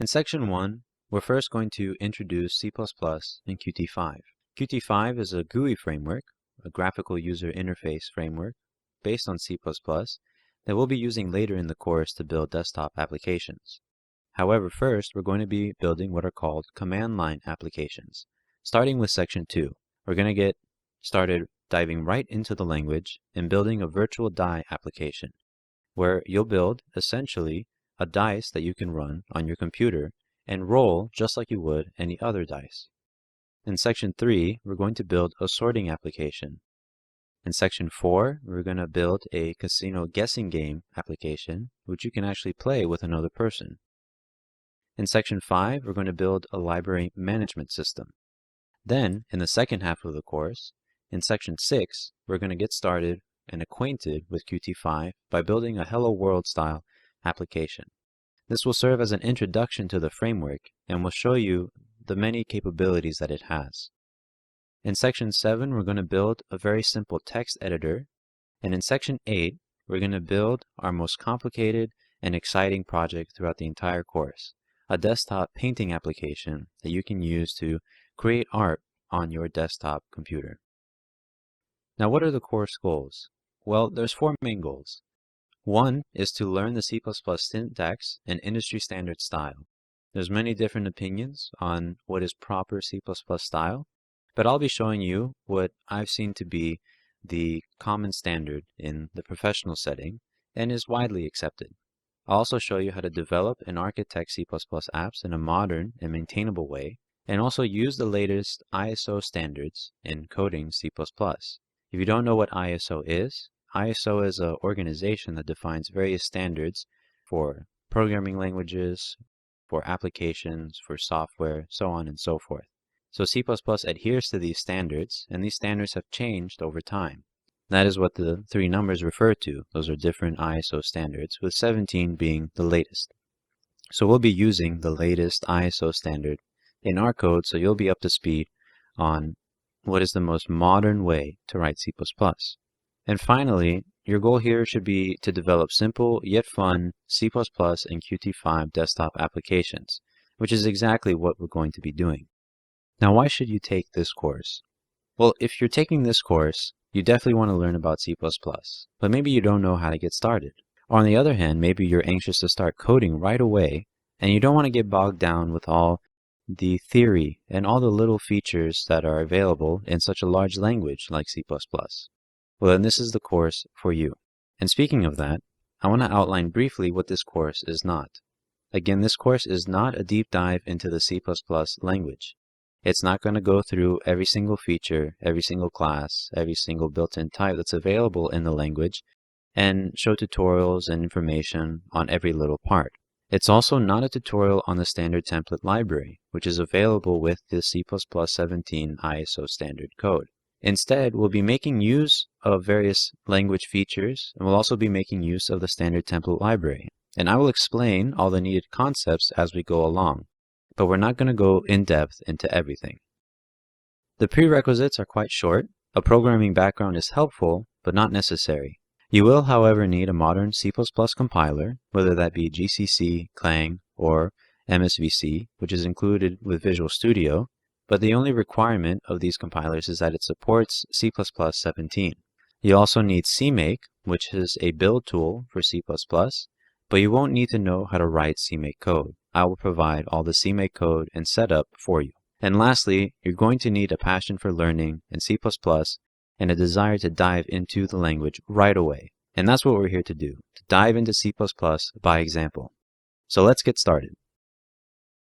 In Section 1, we're first going to introduce C++ in Qt5. Qt5 is a GUI framework, a graphical user interface framework, based on C++ that we'll be using later in the course to build desktop applications. However, first we're going to be building what are called command line applications. Starting with Section 2, we're going to get started diving right into the language and building a virtual die application, where you'll build essentially a dice that you can run on your computer and roll just like you would any other dice. In Section 3, we're going to build a sorting application. In Section 4, we're going to build a casino guessing game application, which you can actually play with another person. In Section 5, we're going to build a library management system. Then, in the second half of the course, in Section 6, we're going to get started and acquainted with Qt5 by building a Hello World style application. This will serve as an introduction to the framework and will show you the many capabilities that it has. In Section 7, we're going to build a very simple text editor, and in Section 8, we're going to build our most complicated and exciting project throughout the entire course, a desktop painting application that you can use to create art on your desktop computer. Now, what are the course goals? Well, there's 4 main goals. One is to learn the C++ syntax and industry standard style. There's many different opinions on what is proper C++ style, but I'll be showing you what I've seen to be the common standard in the professional setting and is widely accepted. I'll also show you how to develop and architect C++ apps in a modern and maintainable way, and also use the latest ISO standards in coding C++. If you don't know what ISO is an organization that defines various standards for programming languages, for applications, for software, so on and so forth. So C++ adheres to these standards, and these standards have changed over time. That is what the 3 numbers refer to. Those are different ISO standards, with 17 being the latest. So we'll be using the latest ISO standard in our code, so you'll be up to speed on what is the most modern way to write C++. And finally, your goal here should be to develop simple yet fun C++ and Qt5 desktop applications, which is exactly what we're going to be doing. Now, why should you take this course? Well, if you're taking this course, you definitely want to learn about C++, but maybe you don't know how to get started. Or on the other hand, maybe you're anxious to start coding right away, and you don't want to get bogged down with all the theory and all the little features that are available in such a large language like C++. Well, then this is the course for you. And speaking of that, I want to outline briefly what this course is not. Again, this course is not a deep dive into the C++ language. It's not going to go through every single feature, every single class, every single built-in type that's available in the language, and show tutorials and information on every little part. It's also not a tutorial on the standard template library, which is available with the C++ 17 ISO standard code. Instead, we'll be making use of various language features, and we'll also be making use of the standard template library. And I will explain all the needed concepts as we go along, but we're not going to go in depth into everything. The prerequisites are quite short. A programming background is helpful, but not necessary. You will, however, need a modern C++ compiler, whether that be GCC, Clang, or MSVC, which is included with Visual Studio, but the only requirement of these compilers is that it supports C++ 17. You also need CMake, which is a build tool for C++, but you won't need to know how to write CMake code. I will provide all the CMake code and setup for you. And lastly, you're going to need a passion for learning in C++ and a desire to dive into the language right away. And that's what we're here to do, to dive into C++ by example. So let's get started.